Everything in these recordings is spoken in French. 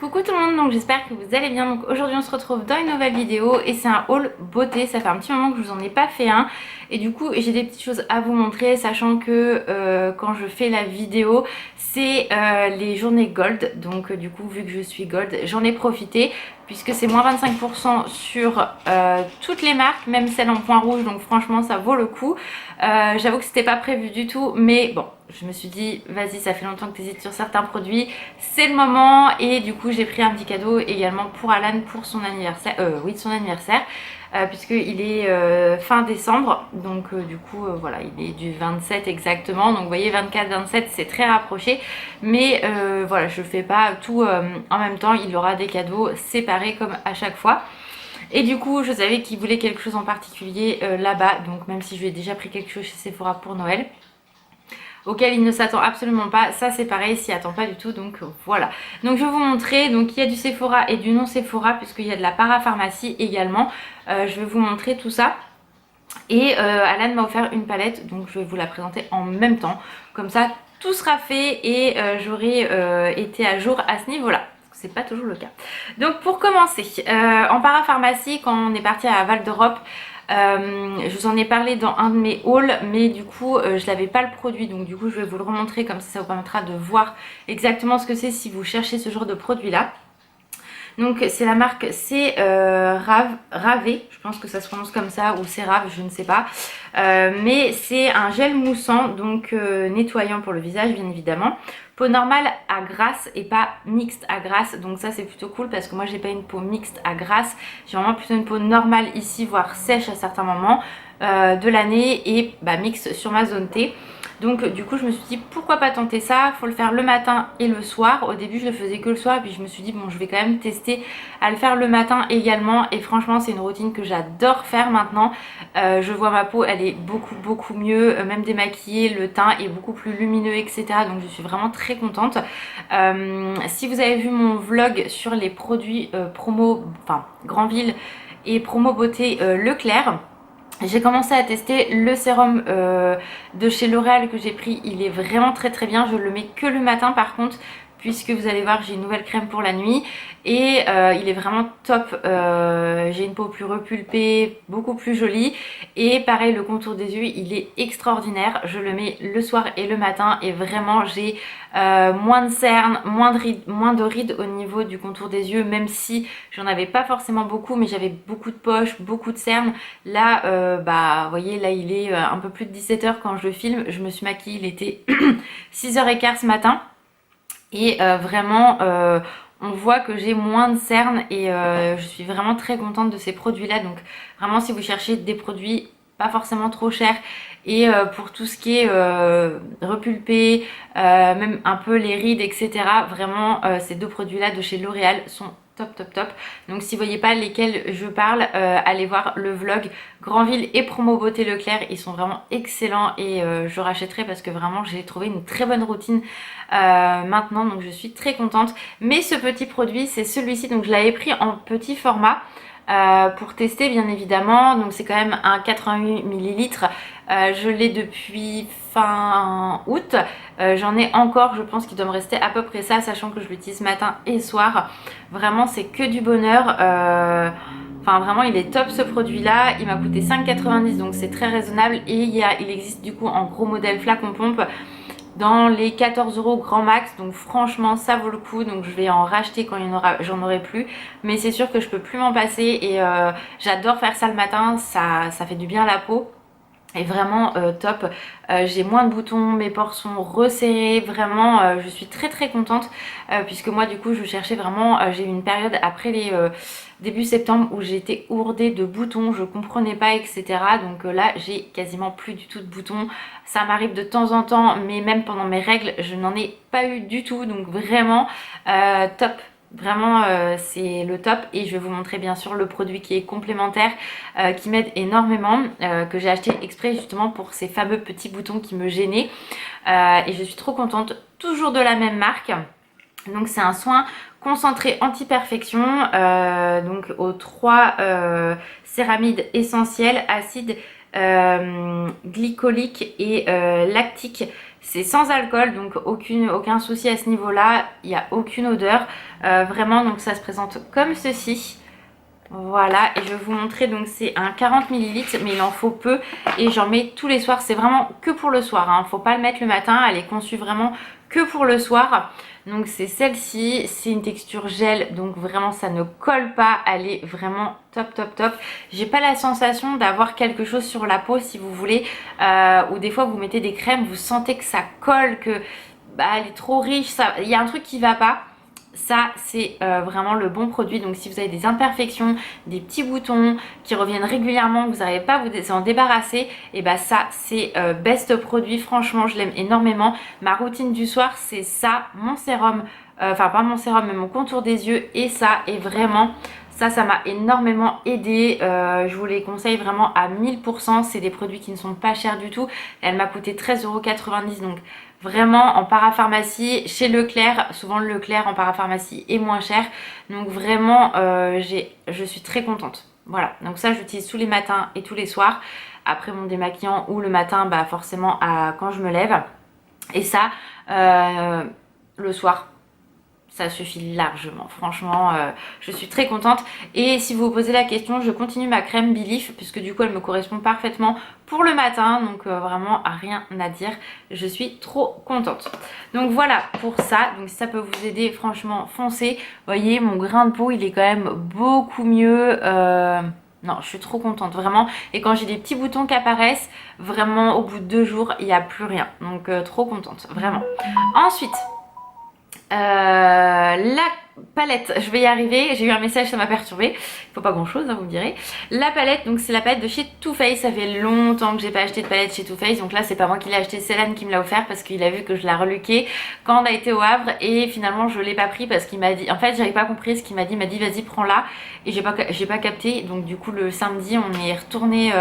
Coucou tout le monde, donc j'espère que vous allez bien. Donc aujourd'hui on se retrouve dans une nouvelle vidéo et c'est un haul beauté. Ça fait un petit moment que je vous en ai pas fait un et du coup j'ai des petites choses à vous montrer, sachant que quand je fais la vidéo c'est les journées gold. Donc du coup vu que je suis gold, j'en ai profité puisque c'est moins 25% sur toutes les marques, même celles en point rouge, donc franchement ça vaut le coup. J'avoue que c'était pas prévu du tout, mais bon, je me suis dit vas-y, ça fait longtemps que tu hésites sur certains produits, c'est le moment. Et du coup j'ai pris un petit cadeau également pour Alan pour son anniversaire, oui, de son anniversaire, puisqu'il est fin décembre, donc du coup voilà, il est du 27 exactement, donc vous voyez 24-27 c'est très rapproché, mais voilà, je fais pas tout en même temps, il y aura des cadeaux séparés comme à chaque fois. Et du coup je savais qu'il voulait quelque chose en particulier là-bas, donc même si je lui ai déjà pris quelque chose chez Sephora pour Noël auquel il ne s'attend absolument pas, ça c'est pareil, s'y attend pas du tout, donc voilà. Donc je vais vous montrer, donc il y a du Sephora et du non Sephora puisqu'il y a de la parapharmacie également. Je vais vous montrer tout ça. Et Alan m'a offert une palette, donc je vais vous la présenter en même temps, comme ça tout sera fait et j'aurai été à jour à ce niveau là. C'est pas toujours le cas. Donc pour commencer, en parapharmacie, quand on est parti à Val d'Europe, je vous en ai parlé dans un de mes hauls, mais du coup je n'avais pas le produit, donc du coup je vais vous le remontrer, comme ça vous permettra de voir exactement ce que c'est si vous cherchez ce genre de produit là. Donc c'est la marque, c'est Ravé, je pense que ça se prononce comme ça, ou c'est Rave, je ne sais pas. Mais c'est un gel moussant, donc nettoyant pour le visage bien évidemment. Peau normale à grasse et pas mixte à grasse, donc ça c'est plutôt cool parce que moi j'ai pas une peau mixte à grasse, j'ai vraiment plutôt une peau normale ici, voire sèche à certains moments de l'année, et mixte sur ma zone T. Donc du coup je me suis dit pourquoi pas tenter ça, faut le faire le matin et le soir. Au début je le faisais que le soir et puis je me suis dit bon, je vais quand même tester à le faire le matin également, et franchement c'est une routine que j'adore faire maintenant. Je vois ma peau, elle est beaucoup mieux, même démaquillée, le teint est beaucoup plus lumineux, etc. Donc je suis vraiment très contente. Si vous avez vu mon vlog sur les produits promo, enfin Grandville et promo beauté Leclerc, j'ai commencé à tester le sérum de chez L'Oréal que j'ai pris. Il est vraiment très bien. Je le mets que le matin par contre, puisque vous allez voir j'ai une nouvelle crème pour la nuit et il est vraiment top. J'ai une peau plus repulpée, beaucoup plus jolie, et pareil le contour des yeux il est extraordinaire. Je le mets le soir et le matin et vraiment j'ai moins de cernes, moins de rides au niveau du contour des yeux, même si j'en avais pas forcément beaucoup, mais j'avais beaucoup de poches, beaucoup de cernes. Là vous voyez, là il est un peu plus de 17h quand je le filme. Je me suis maquillée, il était 6h15 ce matin. Et vraiment on voit que j'ai moins de cernes et je suis vraiment très contente de ces produits là. Donc vraiment si vous cherchez des produits pas forcément trop chers et pour tout ce qui est repulpé, même un peu les rides, etc., vraiment ces deux produits là de chez L'Oréal sont top. Donc si vous voyez pas lesquels je parle, allez voir le vlog Grandville et promo beauté Leclerc, ils sont vraiment excellents et je rachèterai parce que vraiment j'ai trouvé une très bonne routine maintenant, donc je suis très contente. Mais ce petit produit c'est celui-ci, donc je l'avais pris en petit format pour tester bien évidemment. Donc c'est quand même un 88 ml, je l'ai depuis fin août. J'en ai encore, je pense qu'il doit me rester à peu près ça, sachant que je l'utilise matin et soir. Vraiment c'est que du bonheur. Enfin vraiment il est top ce produit là. Il m'a coûté 5,90 donc c'est très raisonnable, et il existe du coup en gros modèle flacon pompe dans les 14 € grand max, donc franchement ça vaut le coup. Donc je vais en racheter quand j'en aurai plus, mais c'est sûr que je peux plus m'en passer et j'adore faire ça le matin, ça fait du bien à la peau. Et vraiment top. J'ai moins de boutons, mes pores sont resserrés, vraiment je suis très contente puisque moi du coup je cherchais vraiment, j'ai eu une période après les début septembre où j'étais ourdée de boutons, je comprenais pas, etc. Donc là j'ai quasiment plus du tout de boutons. Ça m'arrive de temps en temps, mais même pendant mes règles je n'en ai pas eu du tout, donc vraiment top. Vraiment c'est le top, et je vais vous montrer bien sûr le produit qui est complémentaire, qui m'aide énormément, que j'ai acheté exprès justement pour ces fameux petits boutons qui me gênaient, et je suis trop contente, toujours de la même marque. Donc c'est un soin concentré anti-perfection, donc aux 3 céramides essentielles, acides glycolique et lactique. C'est sans alcool, donc aucun souci à ce niveau-là, il n'y a aucune odeur. Vraiment, donc ça se présente comme ceci. Voilà, et je vais vous montrer, donc c'est un 40 ml, mais il en faut peu et j'en mets tous les soirs. C'est vraiment que pour le soir, hein. Faut pas le mettre le matin, elle est conçue vraiment que pour le soir. Donc c'est celle-ci, c'est une texture gel, donc vraiment ça ne colle pas, elle est vraiment top top top. J'ai pas la sensation d'avoir quelque chose sur la peau, si vous voulez, ou des fois vous mettez des crèmes, vous sentez que ça colle, que bah, elle est trop riche, il y a un truc qui va pas. Ça c'est vraiment le bon produit. Donc si vous avez des imperfections, des petits boutons qui reviennent régulièrement, vous n'arrivez pas à vous en débarrasser, et bah ça c'est best produit. Franchement je l'aime énormément. Ma routine du soir c'est ça, mon sérum, enfin pas mon sérum mais mon contour des yeux, et ça, et vraiment ça m'a énormément aidé. Je vous les conseille vraiment à 1000%. C'est des produits qui ne sont pas chers du tout. Elle m'a coûté 13,90 €, donc vraiment en parapharmacie, chez Leclerc. Souvent le Leclerc en parapharmacie est moins cher. Donc vraiment je suis très contente. Voilà, donc ça j'utilise tous les matins et tous les soirs. Après mon démaquillant, ou le matin bah forcément quand je me lève. Et ça le soir ça suffit largement. Franchement je suis très contente. Et si vous vous posez la question, je continue ma crème Belief puisque du coup elle me correspond parfaitement pour le matin, donc vraiment rien à dire, je suis trop contente. Donc voilà pour ça. Donc si ça peut vous aider, franchement foncez. Vous voyez mon grain de peau il est quand même beaucoup mieux. Non, je suis trop contente vraiment. Et quand j'ai des petits boutons qui apparaissent, vraiment au bout de 2 jours il n'y a plus rien. Donc trop contente vraiment. Ensuite la palette, je vais y arriver, j'ai eu un message, ça m'a perturbée, il faut pas grand chose, hein, vous me direz. La palette, donc c'est la palette de chez Too Faced. Ça fait longtemps que j'ai pas acheté de palette chez Too Faced, donc là c'est pas moi qui l'ai acheté, c'est Céline qui me l'a offert parce qu'il a vu que je la reluquais quand on a été au Havre, et finalement je l'ai pas pris parce qu'il m'a dit, en fait j'avais pas compris ce qu'il m'a dit, vas-y prends-la, et j'ai pas capté. Donc du coup le samedi on est retourné,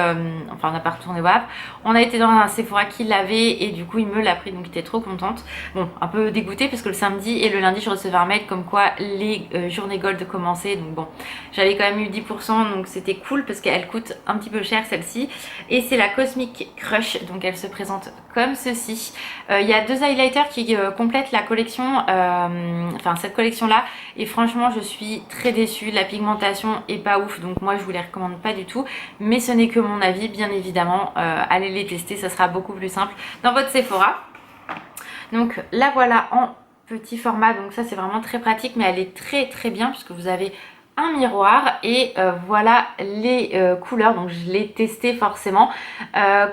enfin on n'a pas retourné au Havre, on a été dans un Sephora qui l'avait, et du coup il me l'a pris, donc j'étais trop contente. Bon, un peu dégoûtée parce que le samedi et le lundi je recevais un mail comme quoi les journées gold commençaient, donc bon j'avais quand même eu 10%, donc c'était cool parce qu'elle coûte un petit peu cher celle-ci. Et c'est la Cosmic Crush, donc elle se présente comme ceci. Il y a 2 highlighters qui complètent la collection, enfin cette collection là, et franchement je suis très déçue. La pigmentation est pas ouf, donc moi je vous les recommande pas du tout, mais ce n'est que mon avis bien évidemment. Allez les tester, ça sera beaucoup plus simple dans votre Sephora. Donc là voilà en petit format, donc ça c'est vraiment très pratique, mais elle est très bien puisque vous avez un miroir, et voilà les couleurs. Donc je l'ai testé forcément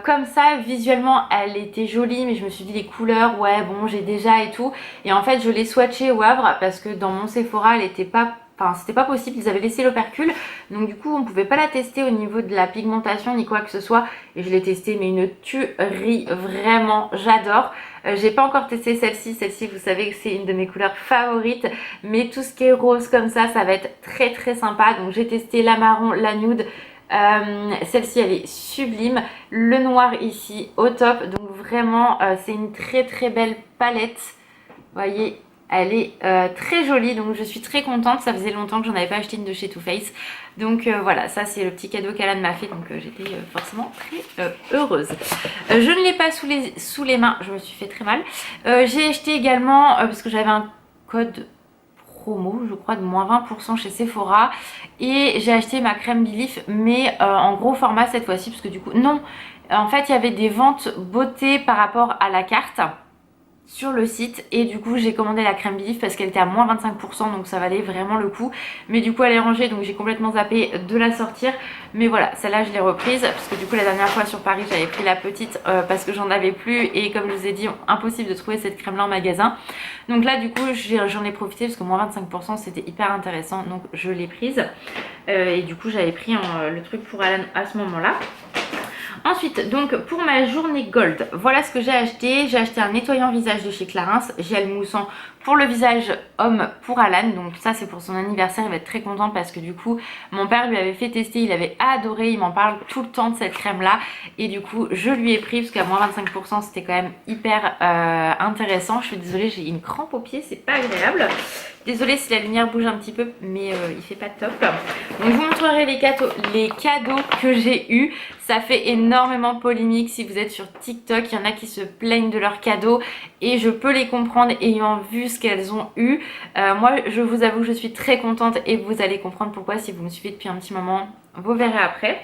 comme ça, visuellement elle était jolie, mais je me suis dit les couleurs ouais bon j'ai déjà et tout, et en fait je l'ai swatché au Havre parce que dans mon Sephora elle était pas, enfin c'était pas possible, ils avaient laissé l'opercule, donc du coup on pouvait pas la tester au niveau de la pigmentation ni quoi que ce soit, et je l'ai testé mais une tuerie, vraiment j'adore. J'ai pas encore testé celle-ci vous savez que c'est une de mes couleurs favorites, mais tout ce qui est rose comme ça va être très sympa. Donc j'ai testé la marron, la nude, celle-ci elle est sublime, le noir ici au top, donc vraiment c'est une très belle palette, vous voyez. Elle est très jolie, donc je suis très contente. Ça faisait longtemps que j'en avais pas acheté une de chez Too Faced. Donc voilà, ça c'est le petit cadeau qu'Alan m'a fait, donc j'étais forcément très heureuse. Je ne l'ai pas sous les mains, je me suis fait très mal. J'ai acheté également, parce que j'avais un code promo, je crois, de moins 20% chez Sephora. Et j'ai acheté ma crème Belief, mais en gros format cette fois-ci, parce que du coup, non, en fait il y avait des ventes beauté par rapport à la carte sur le site, et du coup j'ai commandé la crème Belief parce qu'elle était à moins 25%, donc ça valait vraiment le coup, mais du coup elle est rangée, donc j'ai complètement zappé de la sortir. Mais voilà, celle-là je l'ai reprise parce que du coup la dernière fois sur Paris j'avais pris la petite parce que j'en avais plus, et comme je vous ai dit impossible de trouver cette crème là en magasin, donc là du coup j'en ai profité parce que moins 25% c'était hyper intéressant, donc je l'ai prise et du coup j'avais pris le truc pour Alan à ce moment là. Ensuite, donc pour ma journée gold, voilà ce que j'ai acheté. J'ai acheté un nettoyant visage de chez Clarins, gel moussant pour le visage homme pour Alan. Donc ça c'est pour son anniversaire, il va être très content parce que du coup mon père lui avait fait tester, il avait adoré, il m'en parle tout le temps de cette crème là et du coup je lui ai pris parce qu'à moins 25% c'était quand même hyper intéressant. Je suis désolée, j'ai une crampe au pied, c'est pas agréable. Désolée si la lumière bouge un petit peu, mais il fait pas top. Donc je vous montrerai les cadeaux que j'ai eus. Ça fait énormément polémique si vous êtes sur TikTok. Il y en a qui se plaignent de leurs cadeaux et je peux les comprendre ayant vu ce qu'elles ont eu. Moi, je vous avoue que je suis très contente et vous allez comprendre pourquoi si vous me suivez depuis un petit moment. Vous verrez après.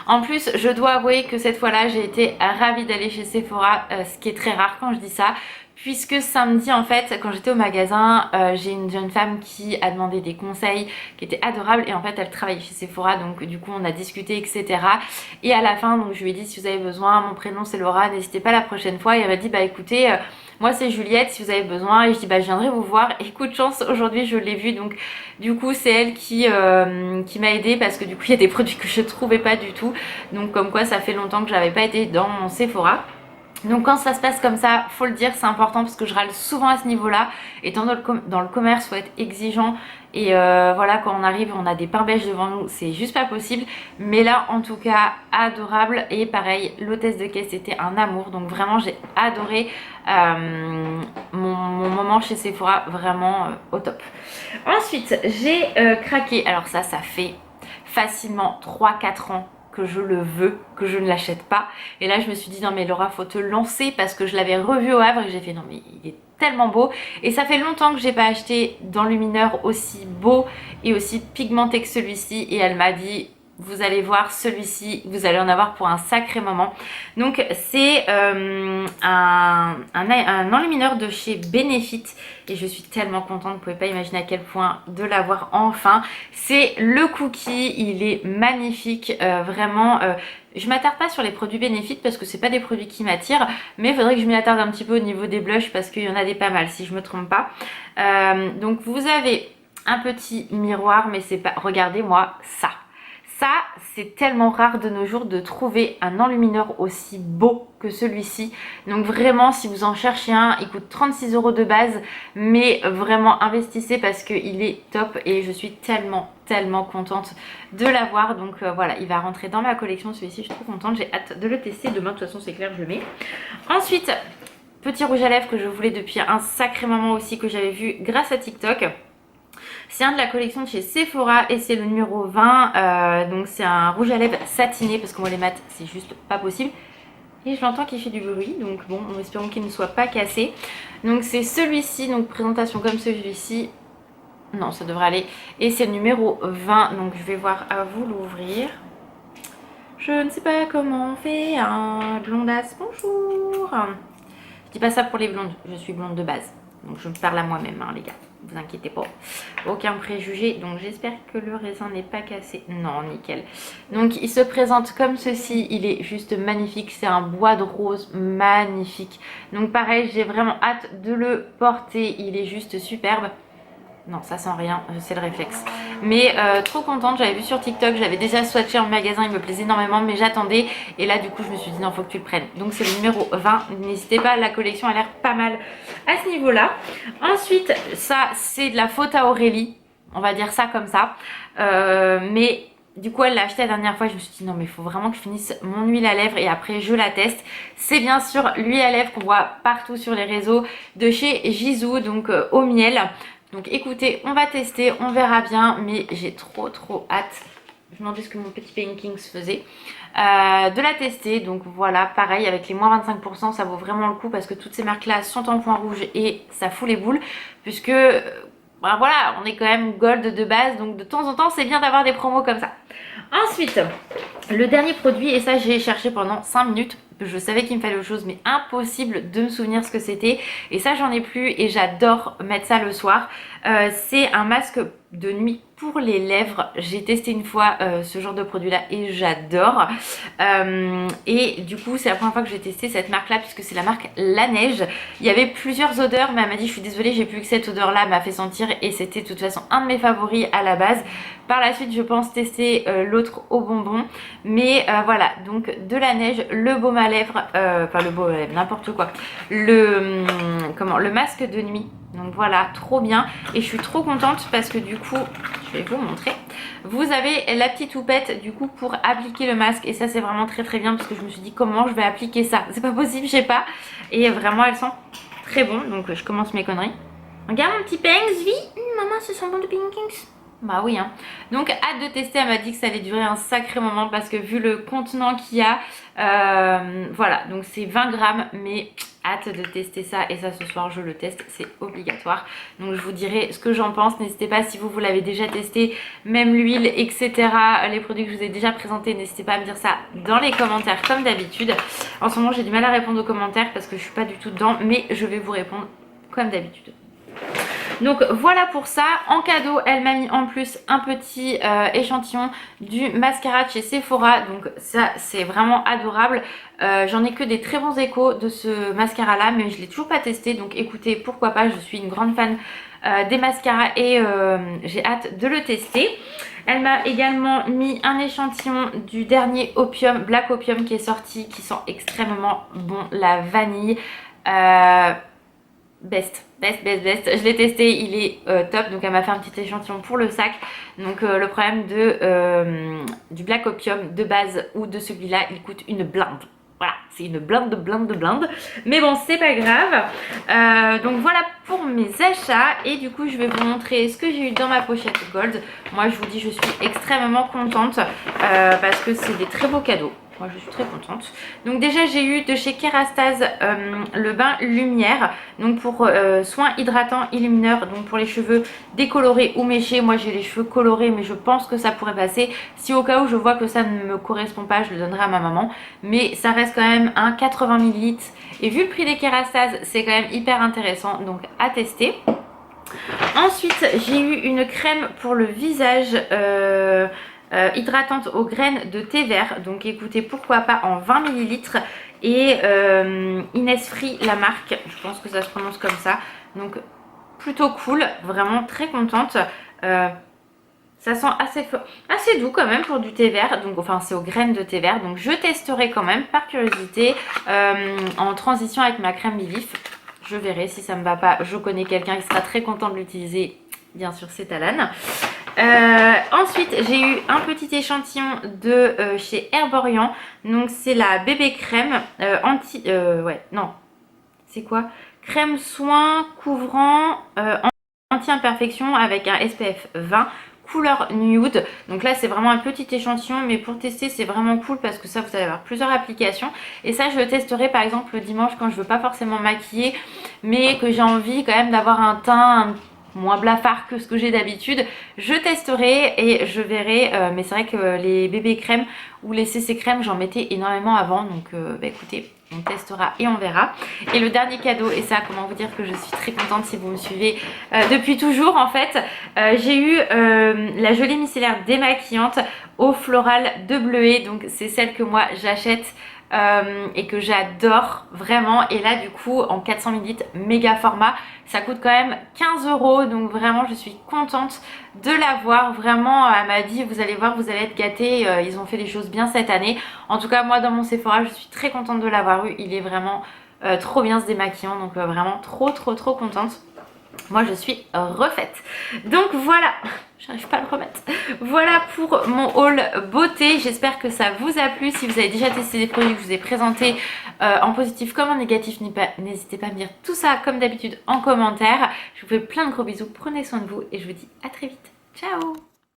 En plus, je dois avouer que cette fois-là, j'ai été ravie d'aller chez Sephora, ce qui est très rare quand je dis ça. Puisque samedi en fait quand j'étais au magasin j'ai une jeune femme qui a demandé des conseils qui étaient adorables et en fait elle travaille chez Sephora donc du coup on a discuté etc et à la fin donc je lui ai dit si vous avez besoin, mon prénom c'est Laura, n'hésitez pas la prochaine fois et elle m'a dit bah écoutez moi c'est Juliette si vous avez besoin et je dis bah je viendrai vous voir et coup de chance aujourd'hui je l'ai vue donc du coup c'est elle qui m'a aidée parce que du coup il y a des produits que je trouvais pas du tout donc comme quoi ça fait longtemps que j'avais pas été dans mon Sephora. Donc quand ça se passe comme ça, faut le dire, c'est important parce que je râle souvent à ce niveau-là. Étant dans le commerce, faut être exigeant. Et voilà, quand on arrive, on a des pains beige devant nous, c'est juste pas possible. Mais là, en tout cas, adorable. Et pareil, l'hôtesse de caisse était un amour. Donc vraiment, j'ai adoré mon moment chez Sephora, vraiment au top. Ensuite, j'ai craqué. Alors ça fait facilement 3-4 ans que je le veux, que je ne l'achète pas. Et là je me suis dit non mais Laura faut te lancer parce que je l'avais revu au Havre et j'ai fait non mais il est tellement beau et ça fait longtemps que j'ai pas acheté d'enlumineur aussi beau et aussi pigmenté que celui-ci et elle m'a dit vous allez voir celui-ci, vous allez en avoir pour un sacré moment. Donc c'est un enlumineur de chez Benefit et je suis tellement contente, vous pouvez pas imaginer à quel point de l'avoir enfin. C'est le cookie, il est magnifique, vraiment. Je m'attarde pas sur les produits Benefit parce que c'est pas des produits qui m'attirent, mais il faudrait que je m'y attarde un petit peu au niveau des blushs parce qu'il y en a des pas mal si je me trompe pas. Donc vous avez un petit miroir, mais c'est pas. Regardez-moi ça. Ça, c'est tellement rare de nos jours de trouver un enlumineur aussi beau que celui-ci. Donc vraiment, si vous en cherchez un, il coûte 36 € de base. Mais vraiment, investissez parce qu'il est top. Et je suis tellement contente de l'avoir. Donc voilà, il va rentrer dans ma collection. Celui-ci, je suis trop contente. J'ai hâte de le tester. Demain, de toute façon, c'est clair, je le mets. Ensuite, petit rouge à lèvres que je voulais depuis un sacré moment aussi, que j'avais vu grâce à TikTok. C'est un de la collection de chez Sephora et c'est le numéro 20. Donc c'est un rouge à lèvres satiné parce que moi les mat c'est juste pas possible. Et je l'entends qui fait du bruit, donc bon, en espérant qu'il ne soit pas cassé. Donc c'est celui-ci, donc présentation comme celui-ci. Non, ça devrait aller. Et c'est le numéro 20, donc je vais voir à vous l'ouvrir. Je ne sais pas comment on fait un blondasse, bonjour. Je dis pas ça pour les blondes, je suis blonde de base. Donc je me parle à moi-même hein, les gars, vous inquiétez pas. Aucun préjugé, donc j'espère que le raisin n'est pas cassé. Non, nickel. Donc il se présente comme ceci, il est juste magnifique, c'est un bois de rose magnifique. Donc pareil, j'ai vraiment hâte de le porter, il est juste superbe. Non, ça sent rien, c'est le réflexe. Mais trop contente, j'avais vu sur TikTok, j'avais déjà swatché en magasin, il me plaisait énormément, mais j'attendais. Et là, du coup, je me suis dit, non, faut que tu le prennes. Donc, c'est le numéro 20. N'hésitez pas, la collection a l'air pas mal à ce niveau-là. Ensuite, ça, c'est de la faute à Aurélie. On va dire ça comme ça. Mais du coup, elle l'a acheté la dernière fois. Je me suis dit, non, mais il faut vraiment que je finisse mon huile à lèvres et après, je la teste. C'est bien sûr l'huile à lèvres qu'on voit partout sur les réseaux de chez Gisou, donc au miel. Donc écoutez, on va tester, on verra bien, mais j'ai trop hâte. Je me demandais ce que mon petit painting se faisait. De la tester, donc voilà, pareil, avec les moins 25%, ça vaut vraiment le coup parce que toutes ces marques-là sont en point rouge et ça fout les boules. Puisque, bah voilà, on est quand même gold de base, donc de temps en temps, c'est bien d'avoir des promos comme ça. Ensuite, le dernier produit, et ça j'ai cherché pendant 5 minutes. Je savais qu'il me fallait autre chose, mais impossible de me souvenir ce que c'était. Et ça, j'en ai plus et j'adore mettre ça le soir. C'est un masque de nuit pour les lèvres. J'ai testé une fois ce genre de produit-là et j'adore. Et du coup, c'est la première fois que j'ai testé cette marque-là puisque c'est la marque La Neige. Il y avait plusieurs odeurs, mais elle m'a dit, je suis désolée, j'ai plus que cette odeur-là, m'a fait sentir. Et c'était de toute façon un de mes favoris à la base. Par la suite, je pense tester l'autre au bonbon. Mais voilà, donc de La Neige, le baume à lèvres, enfin le baume à lèvres, n'importe quoi. Le masque de nuit Donc voilà, trop bien. Et je suis trop contente parce que du coup, je vais vous montrer. Vous avez la petite houppette du coup pour appliquer le masque. Et ça c'est vraiment très très bien parce que je me suis dit comment je vais appliquer ça. C'est pas possible, je sais pas. Et vraiment elles sont très bon. Donc je commence mes conneries. Regarde mon petit Banks, vie. Maman, ce sont bon de Pinkings. Bah oui hein. Donc hâte de tester, elle m'a dit que ça allait durer un sacré moment parce que vu le contenant qu'il y a, voilà, donc c'est 20 grammes mais hâte de tester ça et ça ce soir je le teste, c'est obligatoire. Donc je vous dirai ce que j'en pense, n'hésitez pas si vous l'avez déjà testé, même l'huile etc, les produits que je vous ai déjà présentés, n'hésitez pas à me dire ça dans les commentaires comme d'habitude. En ce moment j'ai du mal à répondre aux commentaires parce que je suis pas du tout dedans mais je vais vous répondre comme d'habitude. Donc voilà pour ça. En cadeau, elle m'a mis en plus un petit échantillon du mascara de chez Sephora. Donc ça, c'est vraiment adorable. J'en ai que des très bons échos de ce mascara là, mais je l'ai toujours pas testé. Donc écoutez, pourquoi pas, je suis une grande fan des mascaras et j'ai hâte de le tester. Elle m'a également mis un échantillon du dernier Opium, Black Opium qui est sorti, qui sent extrêmement bon, la vanille. Best. Je l'ai testé, il est top. Donc elle m'a fait un petit échantillon pour le sac. Donc le problème du Black Opium de base ou de celui-là, il coûte une blinde. Voilà, c'est une blinde. Mais bon, c'est pas grave. Donc voilà pour mes achats. Et du coup, je vais vous montrer ce que j'ai eu dans ma pochette Gold. Moi, je vous dis, je suis extrêmement contente parce que c'est des très beaux cadeaux. Moi je suis très contente. Donc déjà j'ai eu de chez Kerastase le bain lumière. Donc pour soins hydratants illumineurs. Donc pour les cheveux décolorés ou méchés. Moi j'ai les cheveux colorés mais je pense que ça pourrait passer. Si au cas où je vois que ça ne me correspond pas, je le donnerai à ma maman. Mais ça reste quand même un 80 ml. Et vu le prix des Kerastase, c'est quand même hyper intéressant. Donc à tester. Ensuite j'ai eu une crème pour le visage hydratante aux graines de thé vert. Donc écoutez, pourquoi pas en 20 ml. Et Innisfree la marque, je pense que ça se prononce comme ça. Donc plutôt cool, vraiment très contente. Ça sent assez doux quand même pour du thé vert. Donc enfin c'est aux graines de thé vert. Donc je testerai quand même par curiosité en transition avec ma crème Bivif. Je verrai si ça me va pas. Je connais quelqu'un qui sera très content de l'utiliser. Bien sûr c'est Alan. Ensuite j'ai eu un petit échantillon de chez Herborian. Donc c'est la bébé crème c'est quoi, crème soin couvrant anti-imperfection avec un SPF 20 couleur nude. Donc là c'est vraiment un petit échantillon mais pour tester c'est vraiment cool parce que ça vous allez avoir plusieurs applications. Et ça je le testerai par exemple le dimanche quand je veux pas forcément maquiller mais que j'ai envie quand même d'avoir un teint moins blafard que ce que j'ai d'habitude. Je testerai et je verrai. Mais c'est vrai que les bébés crèmes ou les CC crèmes, j'en mettais énormément avant. Donc écoutez, on testera et on verra. Et le dernier cadeau, et ça comment vous dire que je suis très contente si vous me suivez depuis toujours en fait. J'ai eu la jolie micellaire démaquillante eau florale de bleuet. Donc c'est celle que moi j'achète et que j'adore vraiment. Et là du coup en 400 ml méga format, ça coûte quand même 15 €. Donc vraiment je suis contente de l'avoir. Vraiment elle m'a dit vous allez voir, vous allez être gâtés, ils ont fait les choses bien cette année. En tout cas moi dans mon Sephora je suis très contente de l'avoir eu. Il est vraiment trop bien ce démaquillant. Donc vraiment trop contente. Moi je suis refaite. Donc voilà, j'arrive pas à le remettre. Voilà pour mon haul beauté. J'espère que ça vous a plu. Si vous avez déjà testé des produits que je vous ai présentés en positif comme en négatif, n'hésitez pas à me dire tout ça comme d'habitude en commentaire. Je vous fais plein de gros bisous. Prenez soin de vous et je vous dis à très vite. Ciao!